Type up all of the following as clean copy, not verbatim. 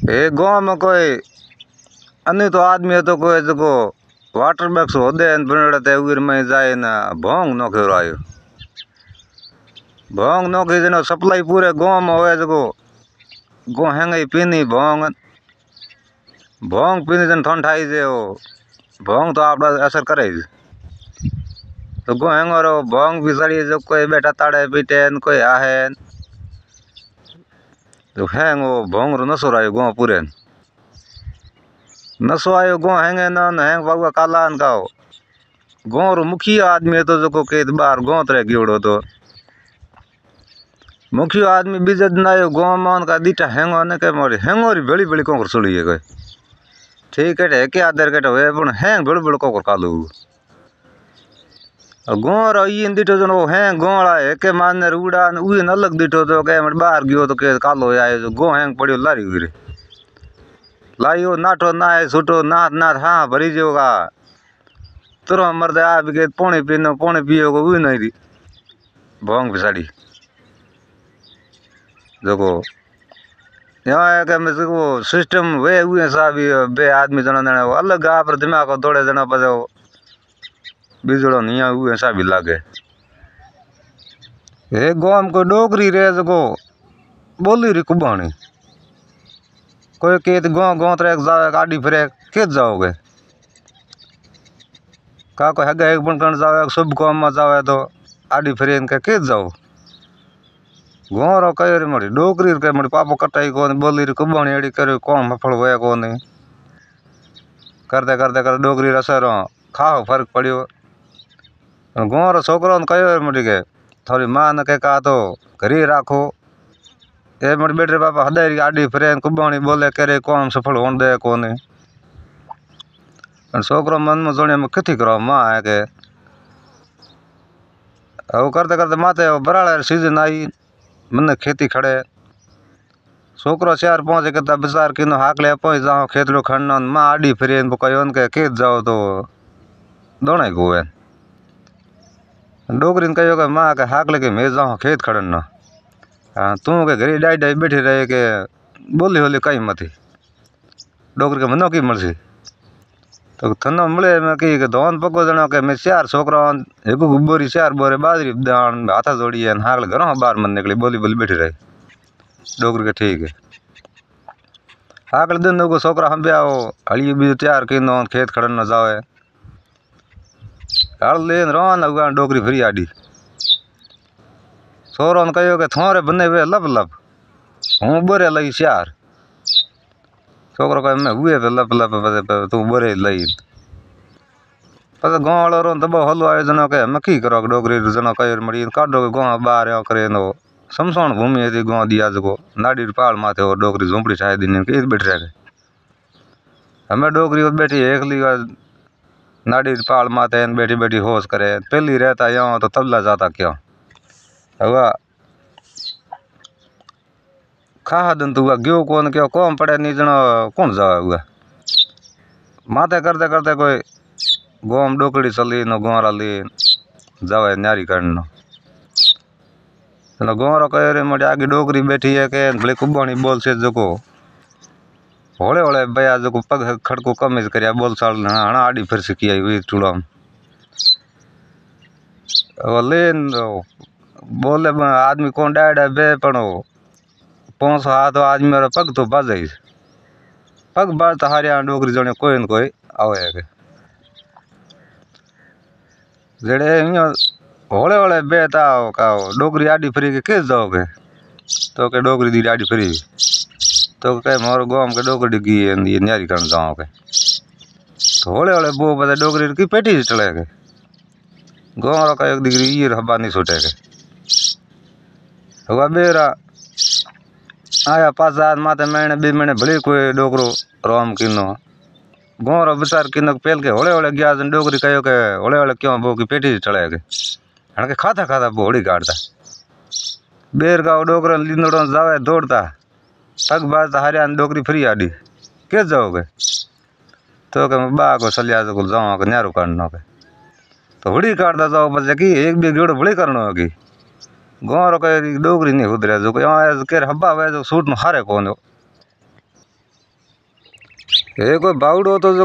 एक गाँव में कोई अन्य तो आदमी है तो कोई जो वाटर बैग्स होते बनते उर में जाए ना भोंग नौके आयो भोंग नौकी जनो सप्लाई पूरे गाँव में हो जो गो हेंगे पीनी भोंग भोंग पीनी जन ठंडाई जे भोंग तो आप असर करे तो गो हेंगो रो भोंग भी सड़ी जो कोई बेटा ताड़े पीटे कोई आहे तो हेंगो भोंग रो नसो आयो गाँव पूरे नसो आयो गाँव हेंगे न हेंग बाबा काला गाँव गाँव रो मुखिया आदमी तो जो के बार गाँव तरह गियोड़ो तो मुखिया आदमी बीजे दिन आयो गाँव में का दीटा हेंगो ने के मोरी हेंगो री बड़ी बड़ी कोकर सुड़िए कोई ठीक है के आदर के होए पण हेंग बड़ी बड़ी कोकर कालू गाँव रो ई दीटो जनो हेंग गाँवड़ा है के माने उड़ा उई न अलग दीटो तो के बाहर गयो तो के कालो आयो जो गो हेंग पड़ियो लारी उरे लाइयो नाठो ना है छूटो नाथ नाथ हाँ भरी जोगा तुरो मर्द आ भी के पानी पीनो पानी पियो को उई नहीं दी भोंग पिसाड़ी देखो यहाँ है कि मैं वो सिस्टम वे हुए साहब बे आदमी जना जना अलग आ पर दिमाग को दौड़े जना पर बिजड़ो नहीं हुए साहब लागे एक गाँव को डोगरी रे जो बोली री कुबानी कोई के गाँव गाँव तरह जाए गाड़ी फिरे के जाओगे का कोई हगे एक बन जाओ शुभ काम में जाओ तो आड़ी फिरे इनके के जाओ गाँव रो कई मड़ी डोगरी के मड़ी पापो कटाई को बोली री कुबानी एड़ी करे कौन मफल हुए को नहीं करते करते कर डोगरी असर खाओ फर्क पड़ियो गाँव रो छोकरो कहो मड़ी के थोड़ी मां ने के कहा तो घरी राखो ये मड़ी बेटे पापा हदारी आड़ी फिरे कुबानी बोले करे कौन सफल होने दे को नहीं छोकरो मन में जोड़े में किथी करो मां है के वो करते करते माते बराड़ा सीजन आई मन खेती खड़े छोकरो 4-5 कहता बाजार किनो हाक ले पहुंच जाओ खेतड़ो खड़ना मां आड़ी फिरे कहो के खेत जाओ तो दोना को है डोगरी कहो कि माँ के हाक लेके मैं जाऊँ खेत खड़ना हाँ तू के घरी डाई डाई बैठी रहे के बोली होली कहीं मती डोगरी के मनो की मर्जी तो थनो मिले मैं कि धोन पको जना के मैं 4 छोकरा एक बोरी 4 बोरे बाजरी दान हाथा जोड़ी है हाक ले घरों बाहर मन निकली बोली बोली बैठी रहे डोगरी के ठीक है हाक ले दिन को छोकरा हम आओ हली भी तैयार किनो खेत खड़न जाओ है हल लेन रोन उगा डोगरी फिरी आडी छोरो ने कहो के थोरे बने वे लब लब हूँ बोरे लई 4 छोकरो कहे मैं हुए पे लब लब तू बोरे लई पता गाँव वालों रो दबो हलो आयो जना के मैं की करो डोगरी जना कहे मड़ी काडो के गाँव बाहर आओ करे नो समसोन भूमि है गाँव दिया जो नाड़ी पहाड़ माथे हो डोगरी झोंपड़ी छाए दिन के बैठ रहे हमें डोगरी बैठी एकली नाड़ी पहाड़ माथे बैठी बैठी होश करे पहली रहता यहाँ तो तबला जाता क्यों हुआ खा दिन तू गयो कौन क्यों कौन पड़े नहीं जना कौन जाए हुआ माथे करते करते कोई गाँव में डोकड़ी चली न गाँव ली जावे न्यारी करना गाँव रो कह रे मड़ी आगे डोगरी बैठी है के भले कुबानी बोल से जो होले होले भैया जो पग खड़को कमीज कर बोल चाल हाँ आड़ी फिर से किया हुई टूड़ा लेन बोले आदमी कौन डायड है बे पड़ो 5 हाथ आदमी मेरा पग तो बाज पग बाज तो हारिया डोगरी जने कोई न कोई आवे के जेड़े होले होले बेता का डोगरी आड़ी फिरी के जाओगे तो के डोगरी दी आड़ी फिरी तो कहे मोर गाँव के डोगरी की न्यारी कर जाओ के तो होले होले वो बता डोगरी की पेटी चले के गाँव का एक डिग्री ये हब्बा नहीं छूटे के हुआ बेरा आया 5 हाथ माथे महीने 2 महीने भले कोई डोगरो रोम किनो गाँव रो विचार किनो पहल के होले होले गया डोगरी कहो के होले होले क्यों वो की पेटी चले के हण के खाता खाता वो होड़ी काटता बेर का डोगरा लींदड़ो जावे दौड़ता पग बाज हरिया डोगरी फ्री आडी के जाओगे तो के बा को सलिया को जाओ के न्यारो काटना के तो होड़ी काटता जाओ बच्चे की एक भी गेड़ बड़ी करना होगी गाँव रो डोगरी नहीं उधरे जो के हब्बा वे जो सूट में हारे कौन हे कोई बावड़ो तो जो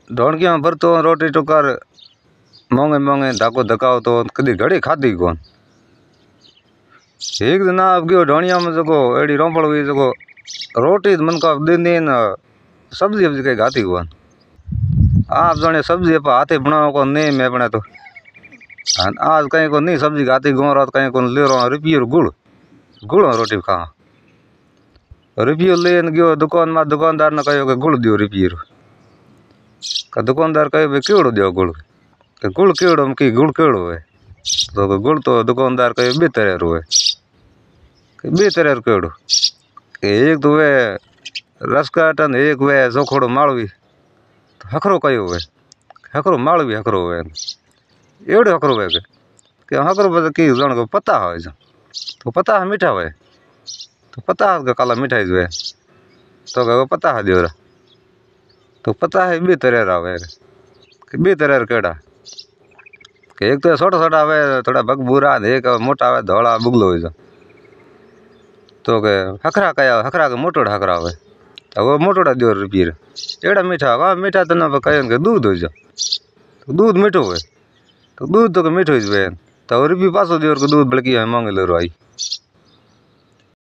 ढोणकिया भरतो रोटी टुकर मोंगे मोंगे धाको धकाओ तो कदी घड़ी खाधी कौन। एक दिन आप गयो ढोणिया में जो एड़ी रोंपड़ हुई जो रोटी मन का दिन दिन सब्जी वब्जी कहीं खाती कौन। आप जाने सब्जी आप हाथे बनाओ को नहीं मैं बने तो आज कहीं को नहीं सब्जी खाती गो रात कहीं को ले रहा रुपये गुड़ गुड़ रोटी खा रुपये लेन गयो दुकान में दुकानदार ने कहो कि गुड़ दियो रुपये का दुकानदार कहे भाई केड़ो दियो गुड़ के गुड़ केड़ो की गुड़ केड़ो है तो गुड़ तो दुकानदार कहे 2 तरह रो है 2 तरह केड़ो एक तो वे रसकाटन एक वे चोखोड़ो मालवी तो हकरो कहो है हकरो मालवी हकरो है एवढे हकरो है कि हकरो बस की जण को पता हो तो पता है मीठा है तो पता है काला मिठाई जो है तो पता है दियो तो पता है 2 तरह आवे 2 तरह केड़ा कि एक तो छोटा छोटा आवे थोड़ा बगबूरा एक मोटा आवे धोला बुगलो हो तो के हकरा कया हकरा के मोटो हकरा आवे तो वो मोटोड़ा दियो रुपये एड़ा मीठा मीठा तो ना कहें कि दूध हो तो दूध मीठो है तो दूध तो मीठो ही तो रुपये पासो दियो दूध बड़की मांगे लो आई।